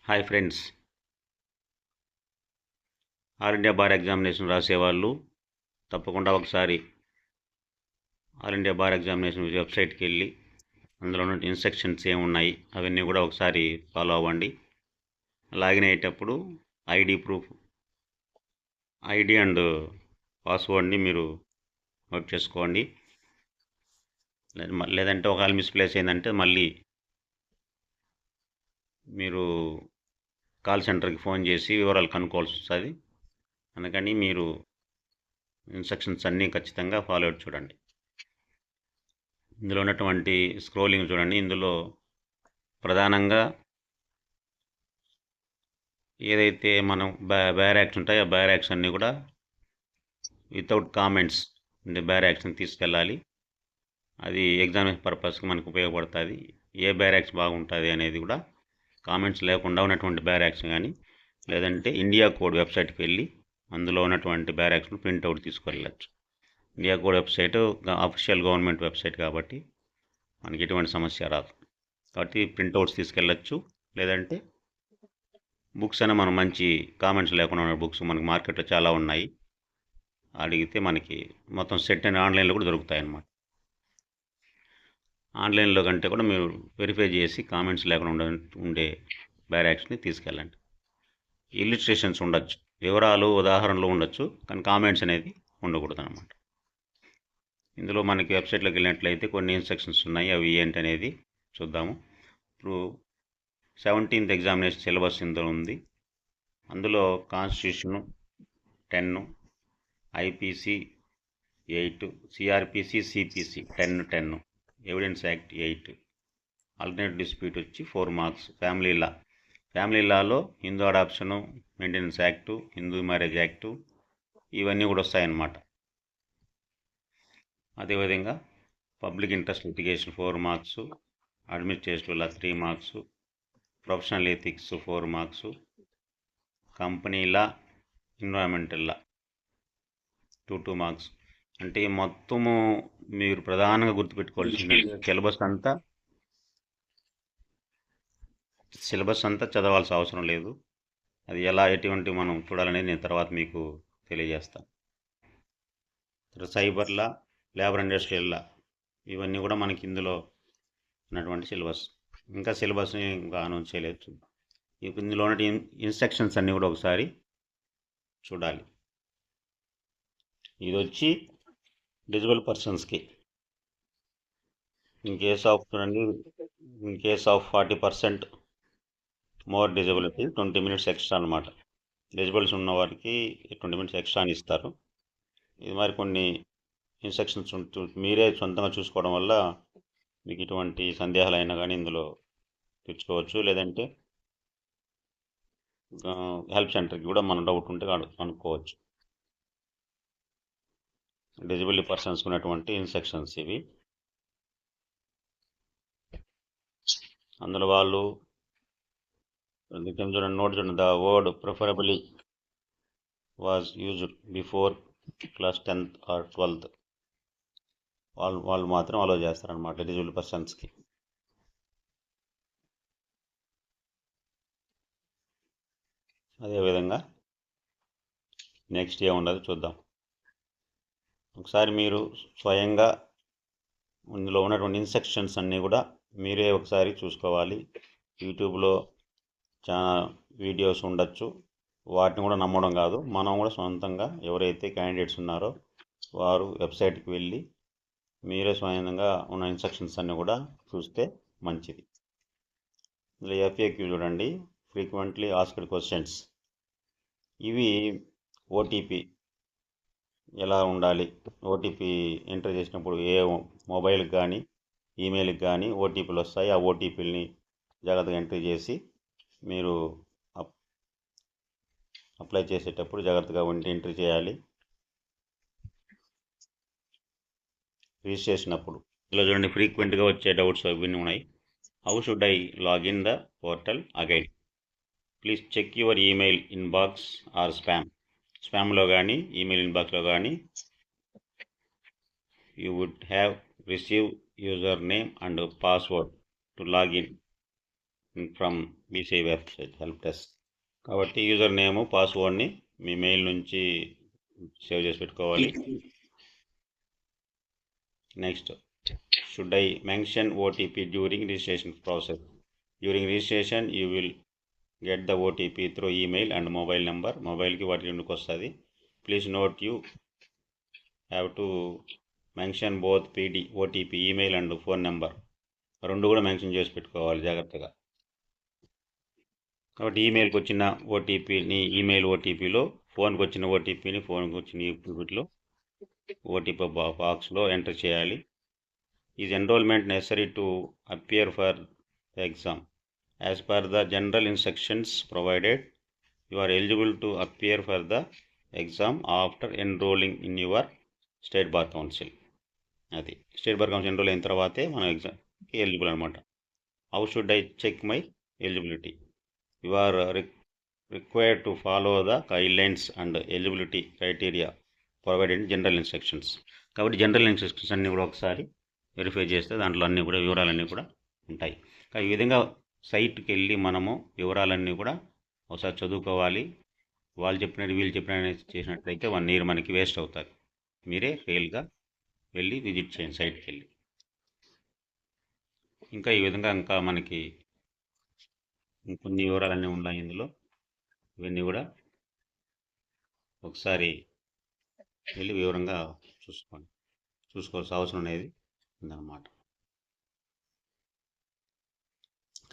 Hi friends, all India bar examination రాసేవాళ్ళు తప్పకుండా ఒకసారి ఆల్ ఇండియా బార్ ఎగ్జామినేషన్ వెబ్సైట్కి వెళ్ళి అందులో ఉన్న ఇన్స్ట్రక్షన్స్ ఏమున్నాయి అవన్నీ కూడా ఒకసారి ఫాలో అవ్వండి. లాగిన్ అయ్యేటప్పుడు ఐడి అండ్ పాస్వర్డ్ని మీరు నోట్ చేసుకోండి. లేదంటే ఒకవేళ మిస్ప్లేస్ అయిందంటే మళ్ళీ మీరు కాల్ సెంటర్కి ఫోన్ చేసి వివరాలు కనుక్కోవాల్సి వస్తుంది. అందుకని మీరు ఇన్స్ట్రక్షన్స్ అన్నీ ఖచ్చితంగా ఫాలో అవుట్ చూడండి. ఇందులో ఉన్నటువంటి స్క్రోలింగ్ చూడండి. ఇందులో ప్రధానంగా ఏదైతే మనం బ్యారాక్స్ ఉంటాయో ఆ బ్యారాక్స్ అన్నీ కూడా వితౌట్ కామెంట్స్ అంటే బ్యారాక్స్ని తీసుకెళ్ళాలి. అది ఎగ్జామినేషన్ పర్పస్కి మనకు ఉపయోగపడుతుంది. ఏ బ్యారాక్స్ బాగుంటుంది అనేది కూడా కామెంట్స్ లేకుండా ఉన్నటువంటి బ్యారాక్స్ కానీ, లేదంటే ఇండియా కోడ్ వెబ్సైట్కి వెళ్ళి అందులో ఉన్నటువంటి బ్యారాక్స్ను ప్రింట్అవుట్ తీసుకెళ్ళచ్చు. India code website official government website కాబట్టి మనకి ఎటువంటి సమస్య రాదు. కాబట్టి ప్రింట్అవుట్స్ తీసుకెళ్ళచ్చు. లేదంటే బుక్స్ అయినా మనం మంచి కామెంట్స్ లేకుండా ఉన్న బుక్స్ మనకి మార్కెట్లో చాలా ఉన్నాయి. అడిగితే మనకి మొత్తం సెట్ అయిన ఆన్లైన్లో కూడా దొరుకుతాయి అన్నమాట. ఆన్లైన్లో కంటే కూడా మీరు వెరిఫై చేసి కామెంట్స్ లేకుండా ఉండే బ్యారాక్స్ని తీసుకెళ్ళండి. ఇల్లుస్ట్రేషన్స్ ఉండొచ్చు, వివరాలు ఉదాహరణలు ఉండొచ్చు, కానీ కామెంట్స్ అనేది ఉండకూడదు అన్నమాట. ఇందులో మనకి వెబ్సైట్లోకి వెళ్ళినట్లయితే కొన్ని ఇన్స్ట్రక్షన్స్ ఉన్నాయి. అవి ఏంటి అనేది చూద్దాము. ఇప్పుడు 17th ఎగ్జామినేషన్ సిలబస్ ఇందులో ఉంది. అందులో constitution 10, IPC 8, CrPC CPC 10, evidence act 8, alternate dispute వచ్చి 4 మార్క్స్, ఫ్యామిలీ లాలో Hindu adoption, maintenance act, Hindu marriage act ఇవన్నీ కూడా వస్తాయన్నమాట. అదేవిధంగా public interest litigation 4 marks, administrative law 3 marks, professional ethics 4 marks, company law, environmental law 2 marks. అంటే మొత్తము మీరు ప్రధానంగా గుర్తుపెట్టుకోవాల్సింది సిలబస్ అంతా చదవాల్సిన అవసరం లేదు. అది ఎటువంటి మనం చూడాలనేది నేను తర్వాత మీకు తెలియజేస్తాను. సైబర్లా, లేబర్ ఇండస్ట్రియల్ లా ఇవన్నీ కూడా మనకి ఇందులో ఉన్నటువంటి సిలబస్. ఇంకా సిలబస్ని ఇంకా అనౌన్స్ చేయలేదు. ఇందులో ఉన్న ఇన్స్ట్రక్షన్స్ అన్నీ కూడా ఒకసారి చూడాలి. ఇది వచ్చి డిజబుల్ పర్సన్స్కి in case of 40% more disability 20 minutes extra అనమాట. డిజబుల్స్ ఉన్న వారికి 20 minutes ఎక్స్ట్రా అని ఇస్తారు. ఇది మరి కొన్ని ఇన్స్ట్రక్షన్స్ మీరే సొంతంగా చూసుకోవడం వల్ల మీకు ఇటువంటి సందేహాలు అయినా కానీ ఇందులో తెచ్చుకోవచ్చు. లేదంటే హెల్ప్ సెంటర్కి కూడా మన డౌట్ ఉంటే కనుక్కోవచ్చు. డిజబిలిటీ పర్సన్స్ ఉన్నటువంటి ఇన్స్ట్రక్షన్స్ ఇవి. అందులో వాళ్ళు నోట్ చూడండి, the word preferably was used before class 10th or 12th వాళ్ళు మాత్రం అలో చేస్తారనమాట డిజబుల్ పర్సన్స్కి. అదేవిధంగా నెక్స్ట్ ఏముండదు చూద్దాం. ఒకసారి మీరు స్వయంగా ఇందులో ఉన్నటువంటి ఇన్స్ట్రక్షన్స్ అన్నీ కూడా మీరే ఒకసారి చూసుకోవాలి. యూట్యూబ్లో చాలా వీడియోస్ ఉండొచ్చు, వాటిని కూడా నమ్మడం కాదు. మనం కూడా సొంతంగా ఎవరైతే క్యాండిడేట్స్ ఉన్నారో వారు వెబ్సైట్కి వెళ్ళి మీరే స్వయంగా ఉన్న ఇన్స్ట్రక్షన్స్ అన్నీ కూడా చూస్తే మంచిది. ఇందులో ఎఫ్ఏక్యూ చూడండి, ఫ్రీక్వెంట్లీ ఆస్క్డ్ క్వశ్చన్స్. ఇవి ఓటీపీ ఎలా ఉండాలి, ఓటీపీ ఎంటర్ చేసినప్పుడు ఏ మొబైల్కి కానీ ఈమెయిల్కి కానీ ఓటీపీలు వస్తాయి. ఆ ఓటీపీలని జాగ్రత్తగా ఎంట్రీ చేసి మీరు అప్లై చేసేటప్పుడు జాగ్రత్తగా ఎంట్రీ చేయాలి. రిజిస్ట్రేషన్ అప్పుడు ఇలా చూడండి, ఫ్రీక్వెంట్గా వచ్చే డౌట్స్ ఇవన్నీ ఉన్నాయి. How should I login the portal again? Please check your email inbox or స్పామ్లో కానీ ఈమెయిల్ ఇన్బాక్స్లో కానీ you would have receive user name and password to login. From BCI website help desk. కాబట్టి యూజర్ నేమ్ పాస్వర్డ్ని మీ mail నుంచి సేవ్ చేసి పెట్టుకోవాలి. Next, should I mention OTP during registration process? During registration you will get the OTP through email and mobile number. మొబైల్కి వాటి రెండుకి వస్తుంది. Please note you have to mention both PD OTP email and phone number. రెండు కూడా mention చేసి పెట్టుకోవాలి జాగ్రత్తగా. కాబట్టి ఈమెయిల్కి వచ్చిన ఓటీపీని ఈమెయిల్ ఓటీపీలో, ఫోన్కి వచ్చిన ఓటీపీని ఫోన్కి వచ్చిన ఓటీపీలో ఓటీపీ బాక్స్లో ఎంటర్ చేయాలి. Is enrolment necessary to appear for the exam? As per the general instructions provided, you are eligible to appear for the exam after enrolling in your state bar council. అది state bar council enrol అయిన తర్వాతే మనం ఎగ్జామ్కి eligible అనమాట. How should I check my eligibility? You are required to follow the guidelines and eligibility criteria provided in general instructions. కాబట్టి general instructions అన్నీ కూడా ఒకసారి వెరిఫై చేస్తే దాంట్లో అన్నీ కూడా వివరాలన్నీ కూడా ఉంటాయి. ఈ విధంగా సైట్కి వెళ్ళి మనము వివరాలన్నీ కూడా ఒకసారి చదువుకోవాలి. వాళ్ళు చెప్పినట్టు వీళ్ళు చెప్పినట్టు చేసినట్లయితే 1 year మనకి వేస్ట్ అవుతుంది. మీరే రియల్గా వెళ్ళి విజిట్ చేయండి సైట్కి వెళ్ళి. ఇంకా ఈ విధంగా ఇంకా మనకి ఇంకొన్ని వివరాలన్నీ ఉన్నాయి ఇందులో. ఇవన్నీ కూడా ఒకసారి వెళ్ళి వివరంగా చూసుకోవాల్సిన అవసరం అనేది ఉందన్నమాట.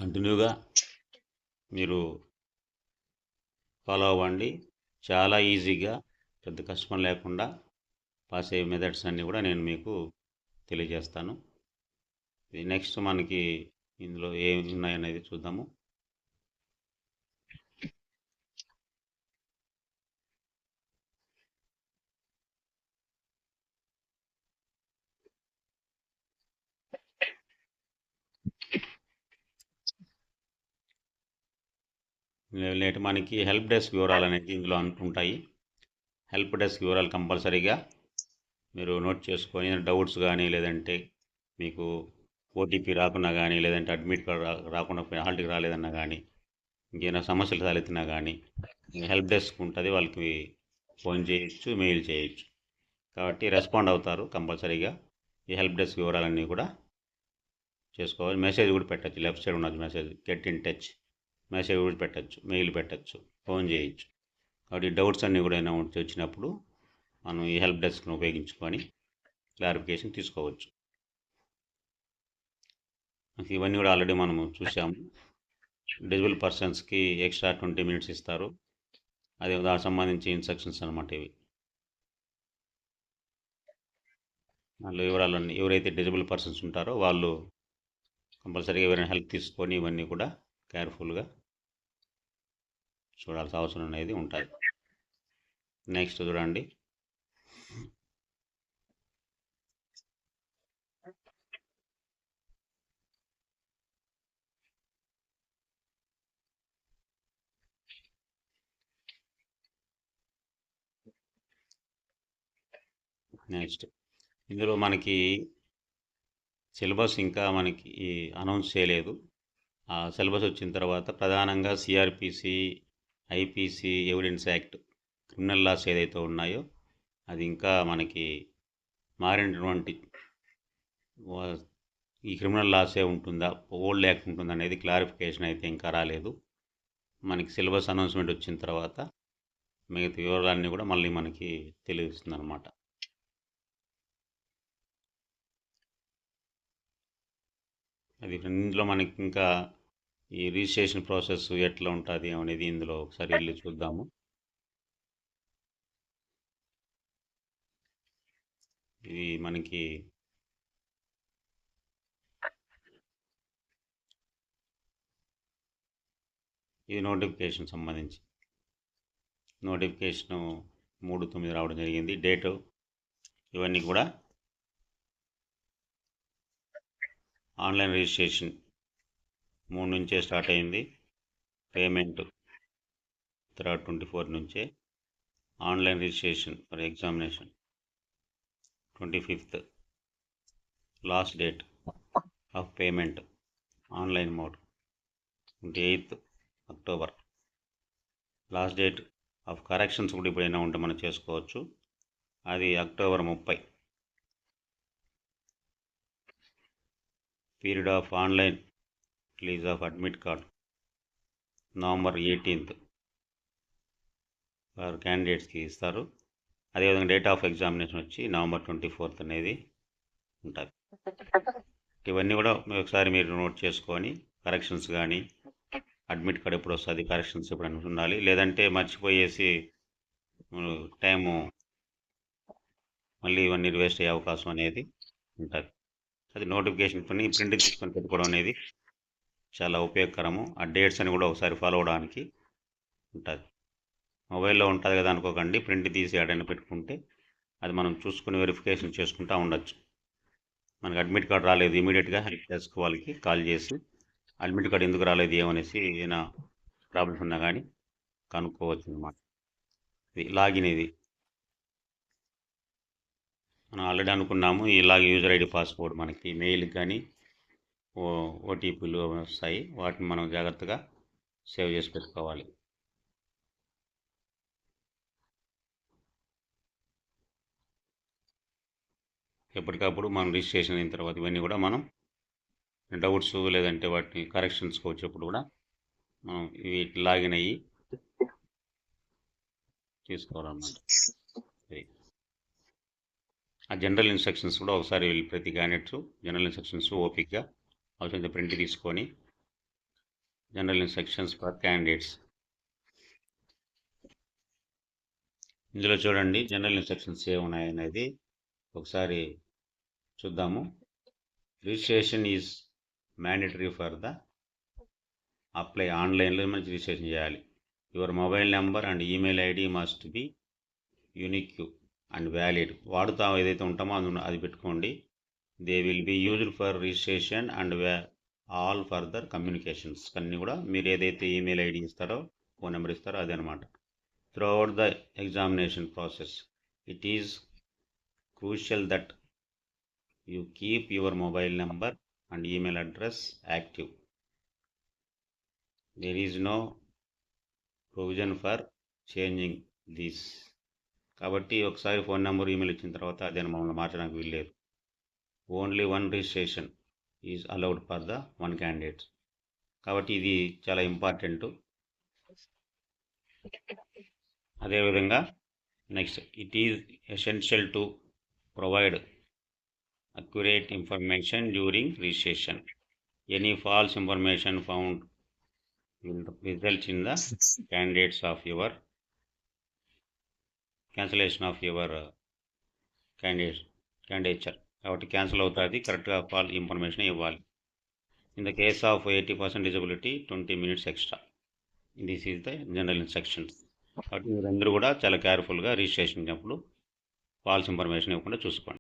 కంటిన్యూగా మీరు ఫాలో అవ్వండి. చాలా ఈజీగా, పెద్ద కష్టం లేకుండా పాస్ అయ్యే మెథడ్స్ అన్నీ కూడా నేను మీకు తెలియజేస్తాను. నెక్స్ట్ మనకి ఇందులో ఏమి ఉన్నాయనేది చూద్దాము. లేట్ మనకి హెల్ప్ డెస్క్ వివరాలు అనేది ఇందులో ఉంటాయి. హెల్ప్ డెస్క్ వివరాలు కంపల్సరీగా మీరు నోట్ చేసుకొని, డౌట్స్ కానీ, లేదంటే మీకు ఓటీపీ రాకున్నా కానీ, లేదంటే అడ్మిట్ కార్డ్ రాకుండా హాల్ట్కి రాలేదన్నా కానీ, ఇంకేమైనా సమస్యలు తలెత్తినా కానీ హెల్ప్ డెస్క్ ఉంటుంది. వాళ్ళకి ఫోన్ చేయొచ్చు, మెయిల్ చేయొచ్చు. కాబట్టి రెస్పాండ్ అవుతారు కంపల్సరీగా. ఈ హెల్ప్ డెస్క్ వివరాలన్నీ కూడా చేసుకోవాలి. మెసేజ్ కూడా పెట్టచ్చు. లెఫ్ట్ సైడ్ ఉన్నది message, get in touch. Message కూడా పెట్టచ్చు, మెయిల్ పెట్టచ్చు, ఫోన్ చేయొచ్చు. కాబట్టి డౌట్స్ అన్నీ కూడా ఏమైనా వచ్చినప్పుడు మనం ఈ హెల్ప్ డెస్క్ను ఉపయోగించుకొని క్లారిఫికేషన్ తీసుకోవచ్చు. ఇవన్నీ కూడా ఆల్రెడీ మనము చూసాము. డిజబుల్ పర్సన్స్కి ఎక్స్ట్రా 20 minutes ఇస్తారు. అది దానికి సంబంధించి ఇన్స్ట్రక్షన్స్ అనమాట ఇవి. దాంట్లో వివరాలన్నీ ఎవరైతే డిజబుల్ పర్సన్స్ ఉంటారో వాళ్ళు కంపల్సరీగా ఎవరైనా హెల్ప్ తీసుకొని ఇవన్నీ కూడా కేర్ఫుల్గా చూడాల్సిన అవసరం అనేది ఉంటుంది. నెక్స్ట్ చూడండి. నెక్స్ట్ ఇందులో మనకి సిలబస్ ఇంకా మనకి అనౌన్స్ చేయలేదు. ఆ సిలబస్ వచ్చిన తర్వాత ప్రధానంగా CrPC, IPC, evidence act, criminal laws ఏదైతే ఉన్నాయో అది ఇంకా మనకి మారినటువంటి ఈ క్రిమినల్ లాసే ఉంటుందా, ఓల్డ్ యాక్ట్ ఉంటుందా అనేది క్లారిఫికేషన్ అయితే ఇంకా రాలేదు. మనకి సిలబస్ అనౌన్స్మెంట్ వచ్చిన తర్వాత మిగతా వివరాలన్నీ కూడా మళ్ళీ మనకి తెలుస్తుంది అనమాట. అది ఇందులో మనకి ఇంకా ఈ రిజిస్ట్రేషన్ ప్రాసెస్ ఎట్లా ఉంటుంది అనేది ఇందులో ఒకసారి వెళ్ళి చూద్దాము. ఇది మనకి ఇది నోటిఫికేషన్ సంబంధించి నోటిఫికేషను 3/9 రావడం జరిగింది. డేటు ఇవన్నీ కూడా ఆన్లైన్ రిజిస్ట్రేషన్ 3 నుంచే స్టార్ట్ అయింది. పేమెంట్ తర్వాత 24 నుంచే. Online registration for examination 25th. Last date of payment online mode 28th October. Last date of corrections కూడా ఇప్పుడైనా ఉంటే మనం చేసుకోవచ్చు. అది October 30. Period of online release of admit card November 18th for క్యాండిడేట్స్కి ఇస్తారు. అదేవిధంగా డేట్ ఆఫ్ ఎగ్జామినేషన్ వచ్చి November 24th అనేది ఉంటుంది. ఇవన్నీ కూడా ఒకసారి మీరు నోట్ చేసుకొని కరెక్షన్స్ కానీ అడ్మిట్ కార్డ్ ఎప్పుడు వస్తుంది, కరెక్షన్స్ ఎప్పుడు ఉండాలి, లేదంటే మర్చిపోయేసి టైము మళ్ళీ ఇవన్నీ వేస్ట్ అయ్యే అవకాశం అనేది ఉంటుంది. అది నోటిఫికేషన్ పని ప్రింట్ తీసుకొని పెట్టుకోవడం అనేది చాలా ఉపయోగకరము. ఆ డేట్స్ అని కూడా ఒకసారి ఫాలో అవడానికి ఉంటుంది. మొబైల్లో ఉంటుంది కదా అనుకోకండి, ప్రింట్ తీసి ఆడైనా పెట్టుకుంటే అది మనం చూసుకుని వెరిఫికేషన్ చేసుకుంటూ ఉండొచ్చు. మనకు అడ్మిట్ కార్డ్ రాలేదు, ఇమీడియట్గా హెల్ప్ డెస్క్ వాళ్ళకి కాల్ చేసి అడ్మిట్ కార్డ్ ఎందుకు రాలేదు ఏమనేసి ఏదైనా ప్రాబ్లమ్స్ ఉన్నా కానీ కనుక్కోవచ్చు అన్నమాట. ఇది లాగిన్. ఇది మనం ఆల్రెడీ అనుకున్నాము, ఇలాగ యూజర్ ఐడి పాస్వర్డ్ మనకి మెయిల్కి కానీ ఓటీపీలు వస్తాయి, వాటిని మనం జాగ్రత్తగా సేవ్ చేసి పెట్టుకోవాలి. ఎప్పటికప్పుడు మనం రిజిస్ట్రేషన్ అయిన తర్వాత ఇవన్నీ కూడా మనం డౌట్స్ లేదంటే వాటిని కరెక్షన్స్కి వచ్చేప్పుడు కూడా మనం వీటి లాగిన్ అయ్యి తీసుకోవాలన్నమాట. ఆ జనరల్ ఇన్స్ట్రక్షన్స్ కూడా ఒకసారి ప్రతి క్యాండిడేట్స్ జనరల్ ఇన్స్ట్రక్షన్స్ ఓపిక్గా అవసరం ప్రింట్ తీసుకొని జనరల్ ఇన్స్ట్రక్షన్స్ ఫర్ క్యాండిడేట్స్ ఇందులో చూడండి. జనరల్ ఇన్స్ట్రక్షన్స్ ఏమున్నాయనేది ఒకసారి చూద్దాము. Registration is mandatory for the apply. ఆన్లైన్లో మనం రిజిస్ట్రేషన్ చేయాలి. Your mobile number and email ID must be unique and valid. వాడుతా ఏదైతే ఉంటామో అది పెట్టుకోండి. They will be used for registration and all further communications. అన్నీ కూడా మీరు ఏదైతే ఈమెయిల్ ఐడి ఇస్తారో, ఫోన్ నెంబర్ ఇస్తారో అదే అనమాట. Throughout the examination process it is crucial that you keep your mobile number and email address active. There is no provision for changing this. కాబట్టి ఒకసారి ఫోన్ నెంబర్ ఈమెయిల్ ఇచ్చిన తర్వాత అదే మమ్మల్ని మార్చడానికి వీల్లేదు. Only one registration is allowed for the one candidate. కాబట్టి ఇది చాలా ఇంపార్టెంట్. అదేవిధంగా next, it is essential to provide accurate information during registration. Any false information found will result in the cancellation of your candidature. కాబట్టి cancel అవుతుంది. కరెక్ట్గా fall information ఇవ్వాలి. In the case of 80% disability 20 minutes extra. This is the general instructions. కాబట్టి మీరందరూ కూడా చాలా కేర్ఫుల్గా registration చేసినప్పుడు ఫాల్స్ ఇన్ఫర్మేషన్ ఇవ్వకుండా చూసుకోండి.